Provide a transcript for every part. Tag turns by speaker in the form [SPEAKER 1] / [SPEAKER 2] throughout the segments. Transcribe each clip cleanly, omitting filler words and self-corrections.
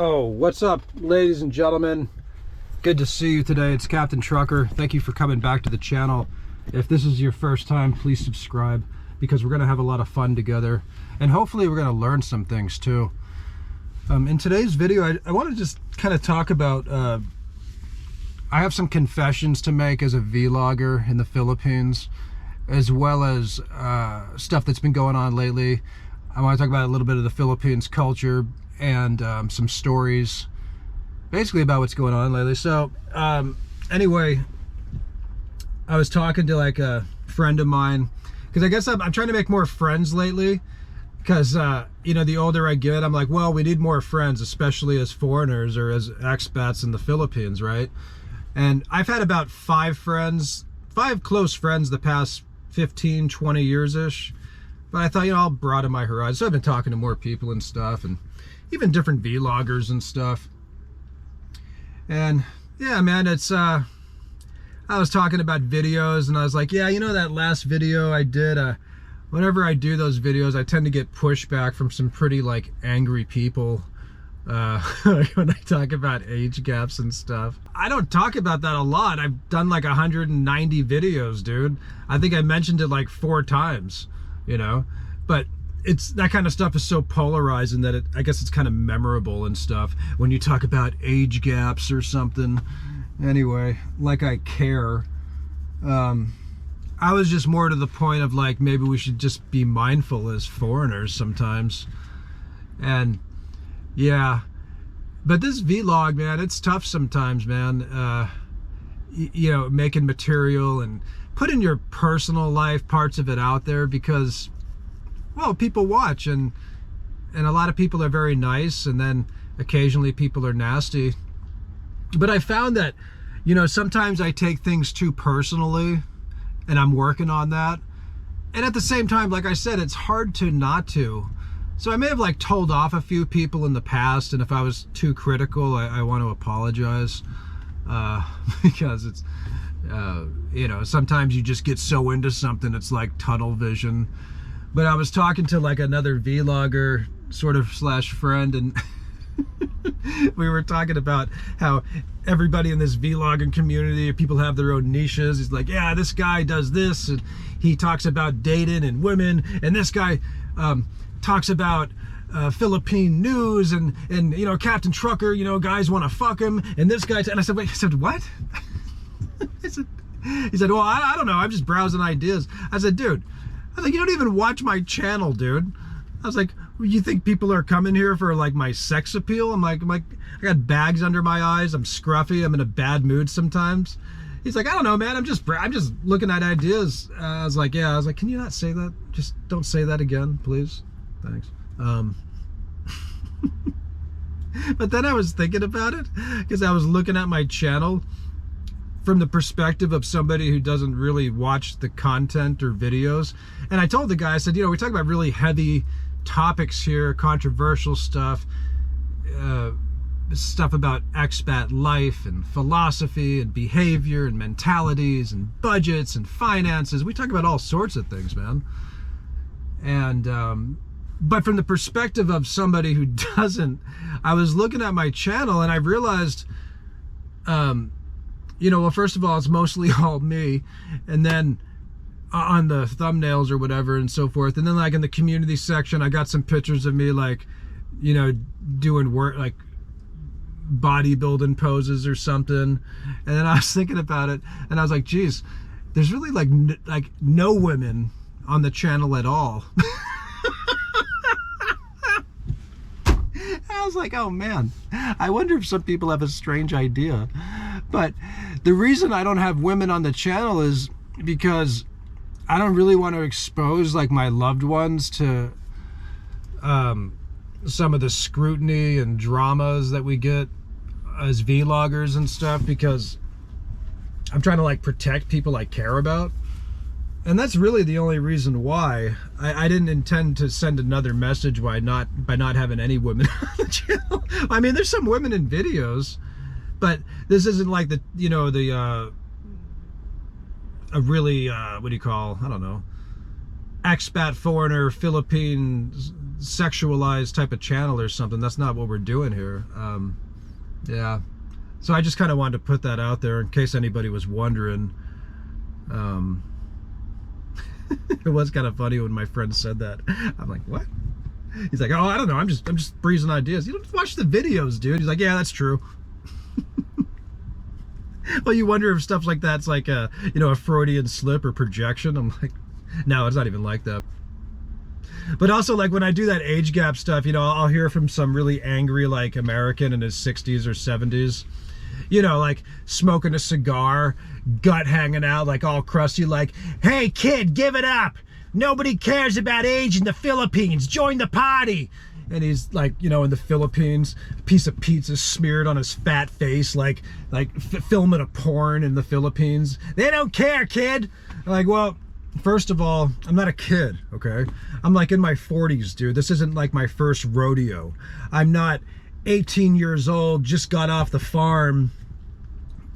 [SPEAKER 1] Oh, what's up, ladies and gentlemen? Good to see you today. It's Captain Trucker. Thank you for coming back to the channel. If this is your first time, please subscribe, because we're going to have a lot of fun together, and hopefully we're going to learn some things too. In today's video, I want to just kind of talk about I have some confessions to make as a vlogger in the Philippines, as well as stuff that's been going on lately. I want to talk about a little bit of the Philippines culture and some stories basically about what's going on lately. So anyway, I was talking to like a friend of mine, because I guess I'm trying to make more friends lately, because you know, the older I get, I'm like, well, we need more friends, especially as foreigners or as expats in the Philippines, right? And I've had about five close friends the past 15, 20 years-ish. But I thought, you know, I'll broaden my horizons. So I've been talking to more people and stuff, and even different vloggers and stuff. And yeah, man, it's I was talking about videos, and I was like, yeah, you know, that last video I did, whenever I do those videos, I tend to get pushback from some pretty like angry people when I talk about age gaps and stuff. I don't talk about that a lot. I've done like 190 videos, dude. I think I mentioned it like 4 times, you know, but it's that kind of stuff is so polarizing that I guess it's kind of memorable and stuff when you talk about age gaps or something. Anyway, like I care. I was just more to the point of like, maybe we should just be mindful as foreigners sometimes. And yeah, but this vlog, man, it's tough sometimes, man. You know, making material and putting your personal life parts of it out there, because, well, people watch, and a lot of people are very nice, and then occasionally people are nasty. But I found that, you know, sometimes I take things too personally, and I'm working on that. And at the same time, like I said, it's hard to not to. So I may have like told off a few people in the past, and if I was too critical, I want to apologize, because it's you know, sometimes you just get so into something, it's like tunnel vision. But I was talking to like another vlogger sort of slash friend, and we were talking about how everybody in this vlogging community, people have their own niches. He's like, yeah, this guy does this, and he talks about dating and women, and this guy talks about Philippine news, and you know, Captain Trucker, you know, guys want to fuck him, and this guy, and I said, wait, I said, what? He said, well, I don't know, I'm just browsing ideas. I said, dude, I was like, you don't even watch my channel, dude. I was like, you think people are coming here for like my sex appeal? I'm like, I got bags under my eyes, I'm scruffy, I'm in a bad mood sometimes. He's like, I don't know, man, I'm just looking at ideas. I was like, yeah, I was like, can you not say that? Just don't say that again, please. Thanks. But then I was thinking about it, because I was looking at my channel from the perspective of somebody who doesn't really watch the content or videos. And I told the guy, I said, you know, we talk about really heavy topics here, controversial stuff, stuff about expat life and philosophy and behavior and mentalities and budgets and finances. We talk about all sorts of things, man. And but from the perspective of somebody who doesn't, I was looking at my channel and I realized, you know, well, first of all, it's mostly all me, and then on the thumbnails or whatever and so forth, and then like in the community section, I got some pictures of me, like, you know, doing work, like bodybuilding poses or something. And then I was thinking about it, and I was like, geez, there's really like no women on the channel at all. I was like, oh man, I wonder if some people have a strange idea. But the reason I don't have women on the channel is because I don't really want to expose like my loved ones to some of the scrutiny and dramas that we get as vloggers and stuff, because I'm trying to like protect people I care about. And that's really the only reason why. I didn't intend to send another message by not having any women on the channel. I mean, there's some women in videos, but this isn't like the, you know, the a really what do you call, I don't know, expat foreigner Philippine sexualized type of channel or something. That's not what we're doing here. Yeah. So I just kind of wanted to put that out there in case anybody was wondering. It was kind of funny when my friend said that. I'm like, what? He's like, oh, I don't know. I'm just breezing ideas. You don't watch the videos, dude. He's like, yeah, that's true. Well, you wonder if stuff like that's like a, you know, a Freudian slip or projection. I'm like, no, it's not even like that. But also, like, when I do that age gap stuff, you know, I'll hear from some really angry, like, American in his 60s or 70s, you know, like, smoking a cigar, gut hanging out, like, all crusty, like, hey, kid, give it up. Nobody cares about age in the Philippines. Join the party. And he's, like, you know, in the Philippines, a piece of pizza smeared on his fat face, like filming a porn in the Philippines. They don't care, kid. I'm like, well, first of all, I'm not a kid, okay? I'm like in my 40s, dude. This isn't like my first rodeo. I'm not 18 years old, just got off the farm,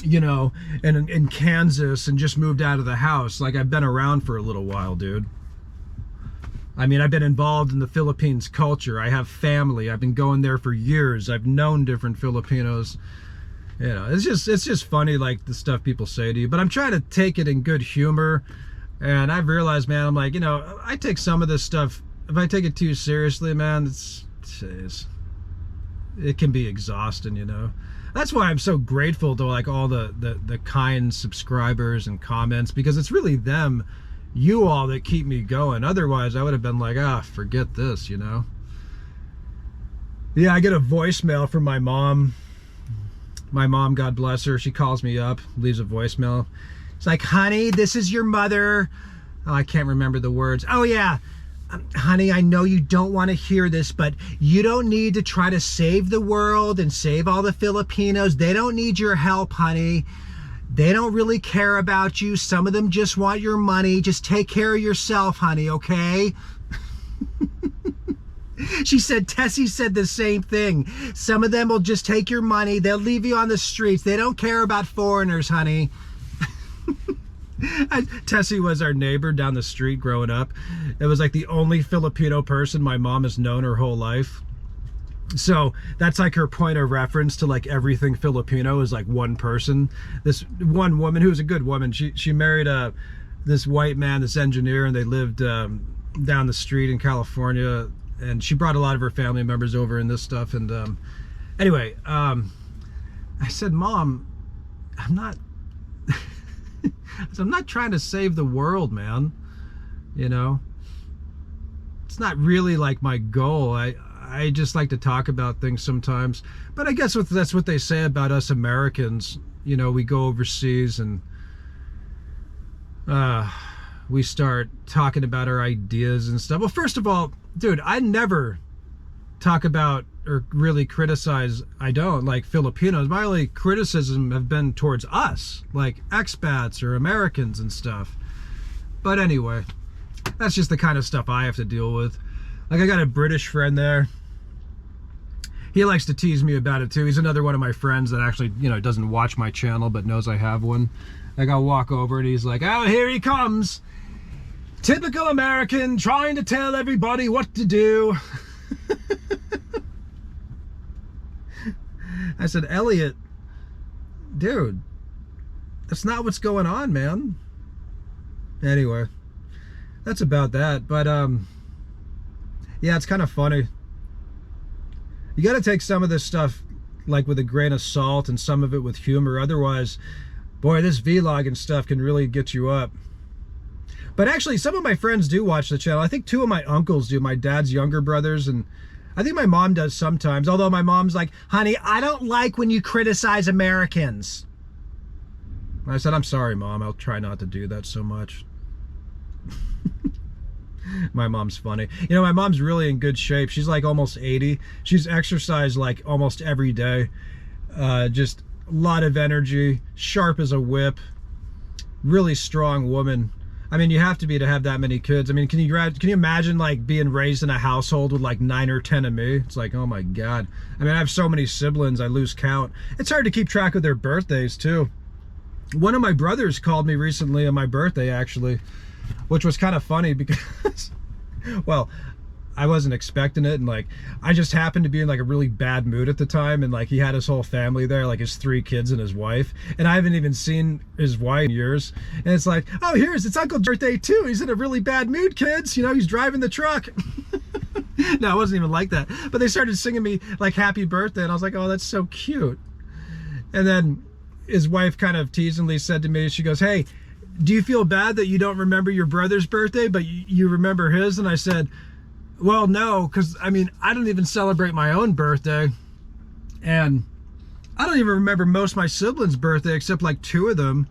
[SPEAKER 1] you know, in Kansas and just moved out of the house. Like, I've been around for a little while, dude. I mean, I've been involved in the Philippines culture. I have family. I've been going there for years. I've known different Filipinos. You know, it's just funny, like, the stuff people say to you. But I'm trying to take it in good humor. And I've realized, man, I'm like, you know, I take some of this stuff, if I take it too seriously, man, it can be exhausting, you know. That's why I'm so grateful to, like, all the kind subscribers and comments, because it's really them, you all, that keep me going. Otherwise, I would have been like, forget this, you know. Yeah, I get a voicemail from my mom. My mom, God bless her, she calls me up, leaves a voicemail. It's like, honey, this is your mother. Oh, I can't remember the words. Oh, yeah. Honey, I know you don't want to hear this, but you don't need to try to save the world and save all the Filipinos. They don't need your help, honey. They don't really care about you. Some of them just want your money. Just take care of yourself, honey, okay? She said, Tessie said the same thing. Some of them will just take your money. They'll leave you on the streets. They don't care about foreigners, honey. Tessie was our neighbor down the street growing up. It was like the only Filipino person my mom has known her whole life. So that's like her point of reference to, like, everything Filipino is like one person. This one woman, who was a good woman, she married this white man, this engineer, and they lived down the street in California. And she brought a lot of her family members over and this stuff. And anyway, I said, Mom, I'm not trying to save the world, man. You know, it's not really like my goal. I just like to talk about things sometimes. But I guess that's what they say about us Americans. You know, we go overseas and we start talking about our ideas and stuff. Well, first of all, dude, I never talk about or really criticize, like, Filipinos. My only criticism have been towards us, like expats or Americans and stuff. But anyway, that's just the kind of stuff I have to deal with. Like, I got a British friend there. He likes to tease me about it too. He's another one of my friends that actually, you know, doesn't watch my channel but knows I have one. Like, I'll walk over and he's like, oh, here he comes. Typical American trying to tell everybody what to do. I said, Elliot, dude, that's not what's going on, man. Anyway, that's about that. But yeah, it's kind of funny. You got to take some of this stuff, like, with a grain of salt and some of it with humor. Otherwise, boy, this vlog and stuff can really get you up. But actually, some of my friends do watch the channel. I think 2 of my uncles do, my dad's younger brothers, and I think my mom does sometimes, although my mom's like, honey, I don't like when you criticize Americans. I said, I'm sorry, Mom. I'll try not to do that so much. My mom's funny. You know, my mom's really in good shape. She's like almost 80. She's exercised like almost every day. Just a lot of energy, sharp as a whip, really strong woman. I mean, you have to be to have that many kids. I mean, can you imagine, like, being raised in a household with like 9 or 10 of me? It's like, oh my God. I mean, I have so many siblings, I lose count. It's hard to keep track of their birthdays too. One of my brothers called me recently on my birthday, actually, which was kind of funny because, well, I wasn't expecting it, and like I just happened to be in like a really bad mood at the time, and like he had his whole family there, like his 3 kids and his wife, and I haven't even seen his wife in years, and it's like, oh, it's Uncle's birthday too, he's in a really bad mood, kids, you know, he's driving the truck. No, it wasn't even like that, but they started singing me like happy birthday, and I was like, oh, that's so cute. And then his wife kind of teasingly said to me, she goes, hey, do you feel bad that you don't remember your brother's birthday but you remember his? And I said, well, no, because I mean, I don't even celebrate my own birthday, and I don't even remember most of my siblings' birthday except like 2 of them.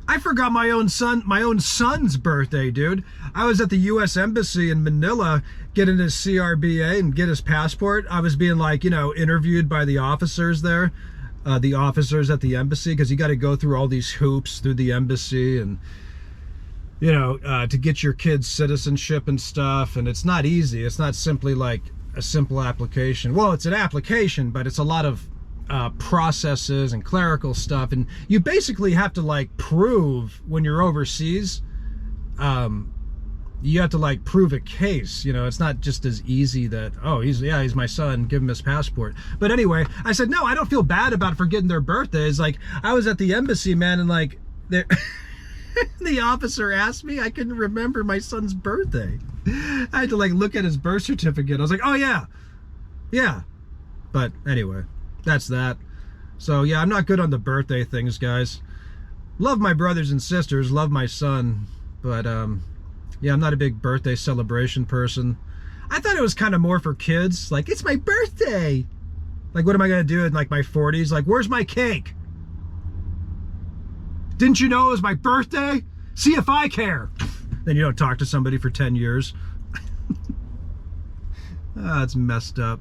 [SPEAKER 1] I forgot my own son's birthday, dude. I was at the U.S. Embassy in Manila getting his CRBA and get his passport. I was being like, you know, interviewed by the officers there, the officers at the embassy, because you got to go through all these hoops through the embassy, and you know, to get your kid's citizenship and stuff, and it's not easy. It's not simply like a simple application. Well, it's an application, but it's a lot of processes and clerical stuff, and you basically have to like prove when you're overseas, you have to like prove a case, you know. It's not just as easy that, oh, he's my son, give him his passport. But anyway, I said, no, I don't feel bad about forgetting their birthdays. Like, I was at the embassy, man, and like the officer asked me, I couldn't remember my son's birthday. I had to like look at his birth certificate. I was like, oh yeah. But anyway, that's that. So yeah, I'm not good on the birthday things, guys. Love my brothers and sisters, love my son, but yeah, I'm not a big birthday celebration person. I thought it was kind of more for kids. Like, it's my birthday. Like, what am I gonna do in like my 40s? Like, where's my cake? Didn't you know it was my birthday? See if I care. Then you don't talk to somebody for 10 years. That's messed up.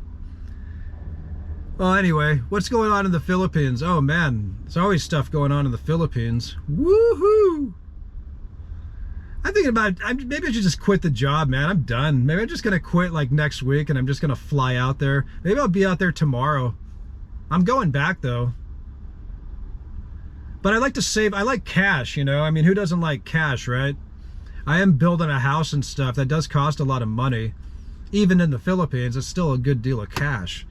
[SPEAKER 1] Well, anyway, what's going on in the Philippines? Oh man, there's always stuff going on in the Philippines. Woohoo! I'm thinking about, maybe I should just quit the job, man. I'm done. Maybe I'm just gonna quit like next week, and I'm just gonna fly out there. Maybe I'll be out there tomorrow. I'm going back though. But I like to save, I like cash, you know? I mean, who doesn't like cash, right? I am building a house and stuff. That does cost a lot of money. Even in the Philippines, it's still a good deal of cash.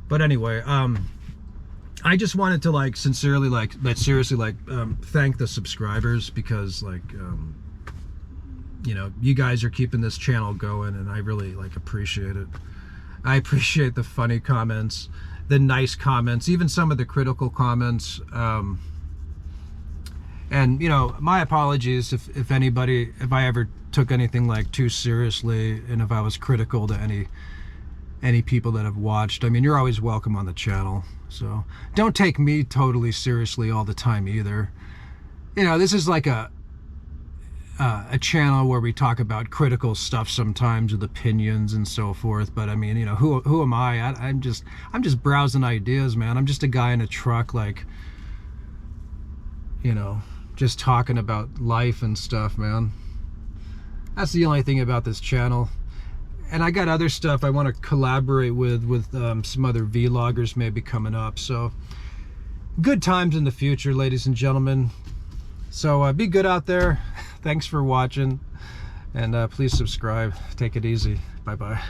[SPEAKER 1] But anyway, I just wanted to like sincerely, seriously, thank the subscribers, because like, you know, you guys are keeping this channel going, and I really like appreciate it. I appreciate the funny comments, the nice comments, even some of the critical comments. And you know, my apologies if I ever took anything like too seriously, and if I was critical to any people that have watched. I mean, you're always welcome on the channel, so don't take me totally seriously all the time either. You know, this is like a channel where we talk about critical stuff sometimes with opinions and so forth, but I mean, you know, who am I? I'm just browsing ideas, man. I'm just a guy in a truck, like, you know, just talking about life and stuff, man. That's the only thing about this channel. And I got other stuff I want to collaborate with some other vloggers maybe coming up. So good times in the future, ladies and gentlemen. So be good out there. Thanks for watching, and please subscribe. Take it easy. Bye bye.